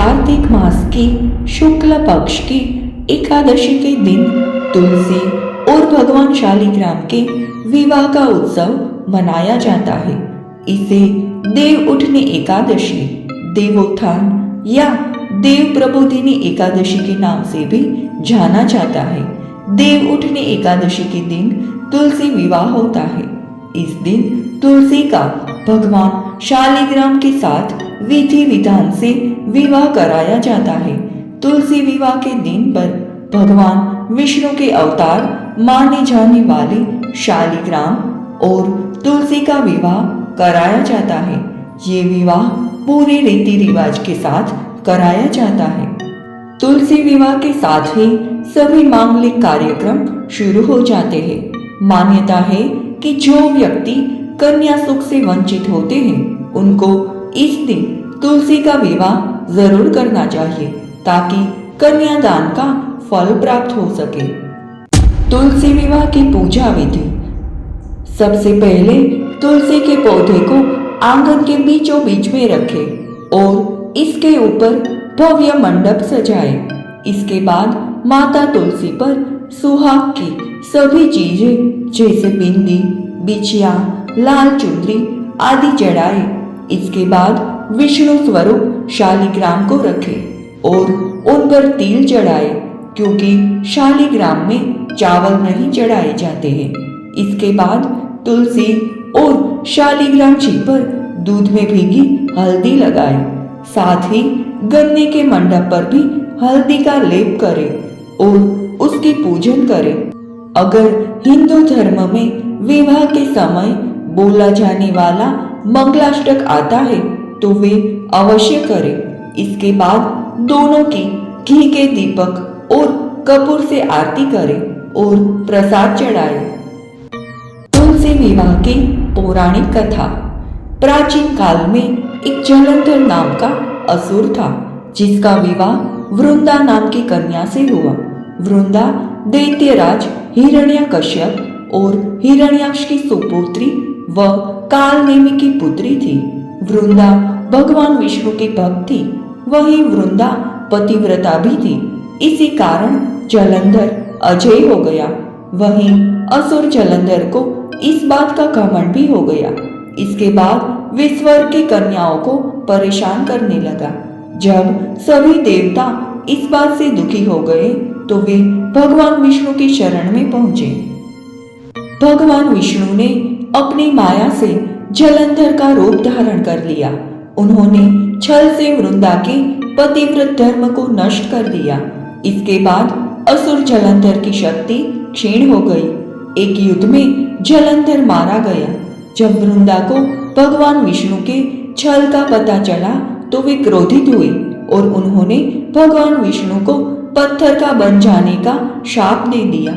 कार्तिक मास की शुक्ल पक्ष की एकादशी के दिन तुलसी और भगवान शालिग्राम के विवाह का उत्सव मनाया जाता है। इसे देव उठनी एकादशी, देवोत्थान या देव प्रबोधिनी एकादशी के नाम से भी जाना जाता है। देव उठनी एकादशी के दिन तुलसी विवाह होता है। इस दिन तुलसी का भगवान शालिग्राम के साथ विधि विधान से विवाह कराया जाता है। तुलसी विवाह के दिन पर भगवान विष्णु के अवतार माने जाने वाले शालिग्राम और तुलसी का विवाह कराया जाता है। ये विवाह पूरे रीति रिवाज के साथ कराया जाता है। तुलसी विवाह के साथ ही सभी मांगलिक कार्यक्रम शुरू हो जाते हैं। मान्यता है कि जो व्यक्ति कन्या सुख से वंचित होते हैं उनको इस दिन तुलसी का विवाह जरूर करना चाहिए ताकि कन्यादान का फल प्राप्त हो सके। तुलसी विवाह की पूजा विधि। सबसे पहले तुलसी के पौधे को आंगन के बीचों बीच में रखें और इसके ऊपर भव्य मंडप सजाए। इसके बाद माता तुलसी पर सुहाग की सभी चीजें जैसे बिंदी, बिछिया, लाल चुनरी आदि चढ़ाए। इसके बाद विष्णु स्वरूप शालिग्राम को रखे और उन पर तिल चढ़ाए, क्योंकि शालिग्राम में चावल नहीं चढ़ाए जाते हैं। इसके बाद तुलसी और शालिग्राम जी पर दूध में भीगी हल्दी लगाए। साथ ही गन्ने के मंडप पर भी हल्दी का लेप करें और उसकी पूजन करें। अगर हिंदू धर्म में विवाह के समय बोला जाने वाला मंगलाष्टक आता है तो वे अवश्य करें। इसके बाद दोनों की घी के दीपक और कपूर से आरती करें और प्रसाद चढ़ाए। तुलसी विवाह की पौराणिक कथा। प्राचीन काल में एक जलंधर नाम का असुर था जिसका विवाह वृंदा नाम की कन्या से हुआ। वृंदा दैत्यराज हिरण्यकश्यप और हिरण्याक्ष की सुपुत्री व कालनेमि की पुत्री थी। वृंदा भगवान विष्णु की भक्त थी। वही वृंदा पतिव्रता भी थी। इसी कारण जलंधर अजय हो गया। वहीं असुर जलंधर को इस बात का घमंड भी हो गया। इसके बाद वे स्वर्ग की कन्याओं को परेशान करने लगा। जब सभी देवता इस बात से दुखी हो गए तो वे भगवान विष्णु की शरण में पहुंचे। भगवान विष्णु ने अपनी माया से जलंधर का रूप धारण कर लिया। उन्होंने छल से वृंदा के पतिव्रत धर्म को नष्ट कर दिया। इसके बाद असुर जलंधर की शक्ति क्षीण हो गई। एक युद्ध में जलंधर मारा गया। जब वृंदा को भगवान विष्णु के छल का पता चला तो वे क्रोधित हुए और उन्होंने भगवान विष्णु को पत्थर का बन जाने का शाप दे दिया।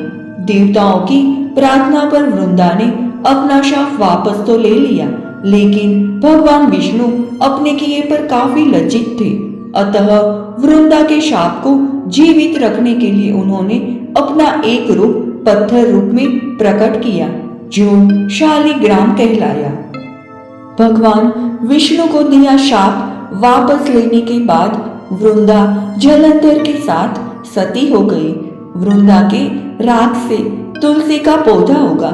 देवताओं की प्रार्थना पर वृंदा ने अपना शाप वापस तो ले लिया, लेकिन भगवान विष्णु अपने किए पर काफी लज्जित थे। अतः वृंदा के शाप को जीवित रखने के लिए उन्होंने अपना एक रूप पत्थर रूप में प्रकट किया जो शालिग्राम कहलाया। भगवान विष्णु को दिया शाप वापस लेने के बाद वृंदा जलंधर के साथ सती हो गई। वृंदा के राख से तुलसी का पौधा होगा।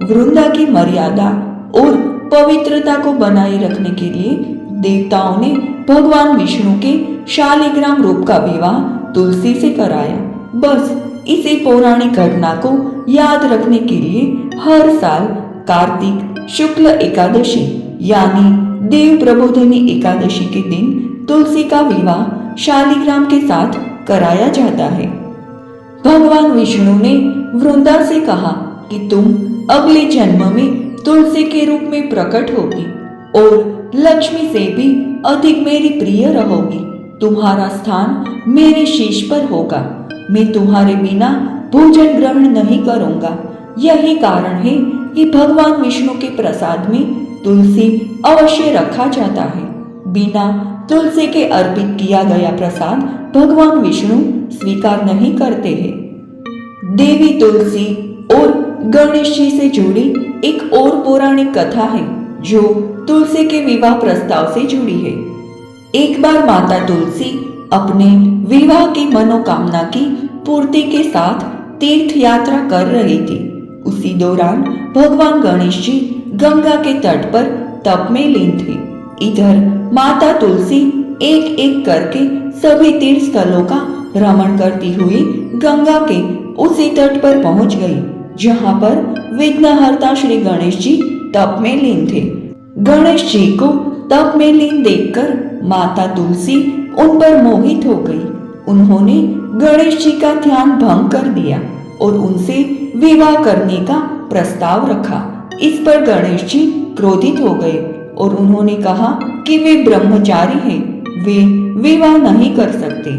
वृंदा की मर्यादा और पवित्रता को बनाए रखने के लिए देवताओं ने भगवान विष्णु के शालिग्राम रूप का विवाह तुलसी से कराया। बस इसी पौराणिक घटना को याद रखने के लिए हर साल कार्तिक शुक्ल एकादशी यानी देव प्रबोधिनी एकादशी के दिन तुलसी का विवाह शालिग्राम के साथ कराया जाता है। भगवान विष्णु ने वृंदा से कहा कि तुम अगले जन्म में तुलसी के रूप में प्रकट होगी और लक्ष्मी से भी अधिक मेरी प्रिय रहोगी। तुम्हारा स्थान मेरे शीश पर होगा। मैं तुम्हारे बिना भोजन ग्रहण नहीं करूंगा। यही कारण है कि भगवान विष्णु के प्रसाद में तुलसी अवश्य रखा जाता है। बिना तुलसी के अर्पित किया गया प्रसाद भगवान विष्णु स्वीकार नहीं करते हैं। देवी तुलसी और गणेश जी से जुड़ी एक और पौराणिक कथा है जो तुलसी के विवाह प्रस्ताव से जुड़ी है। एक बार माता तुलसी अपने विवाह की मनोकामना की पूर्ति के साथ तीर्थ यात्रा कर रही थी। उसी दौरान भगवान गणेश जी गंगा के तट पर तप में लीन थे। इधर माता तुलसी एक एक करके सभी तीर्थ स्थलों का भ्रमण करती हुई गंगा के उसी तट पर पहुंच गई जहां पर विघ्नहर्ता श्री गणेश जी तप में लीन थे। गणेश जी को तप में लीन देखकर माता तुलसी उन पर मोहित हो गई। उन्होंने गणेश जी का ध्यान भंग कर दिया और उनसे विवाह करने का प्रस्ताव रखा। इस पर गणेश जी क्रोधित हो गए और उन्होंने कहा कि वे ब्रह्मचारी हैं, वे विवाह नहीं कर सकते।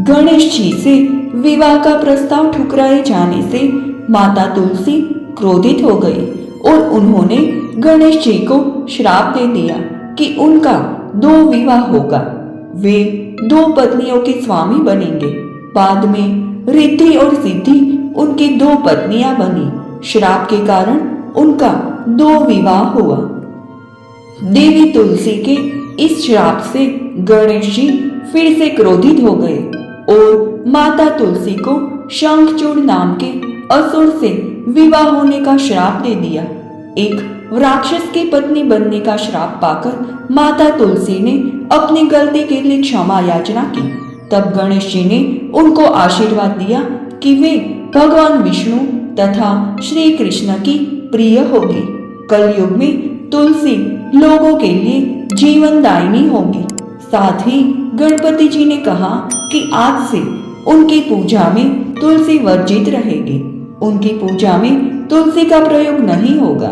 गणेश जी से विवाह का प्रस्ताव ठुकराए जाने से माता तुलसी क्रोधित हो गई और उन्होंने गणेश जी को श्राप दे दिया कि उनका 2 विवाह होगा, वे 2 पत्नियों के स्वामी बनेंगे। बाद में रिद्धि और सिद्धि उनकी 2 पत्नियां बनी। श्राप के कारण उनका 2 विवाह हुआ। देवी तुलसी के इस श्राप से गणेश जी फिर से क्रोधित हो गए और माता तुलसी को शंखचूड़ नाम के असुर से विवाह होने का श्राप दे दिया। एक राक्षस की पत्नी बनने का श्राप पाकर माता तुलसी ने अपनी गलती के लिए क्षमा याचना की। तब गणेश जी ने उनको आशीर्वाद दिया कि वे भगवान विष्णु तथा श्री कृष्ण की प्रिय होगी। कलयुग में तुलसी लोगों के लिए जीवनदायिनी होगी। साथ ही गणपति जी ने कहा कि आज से उनकी पूजा में तुलसी वर्जित रहेगी। उनकी पूजा में तुलसी का प्रयोग नहीं होगा।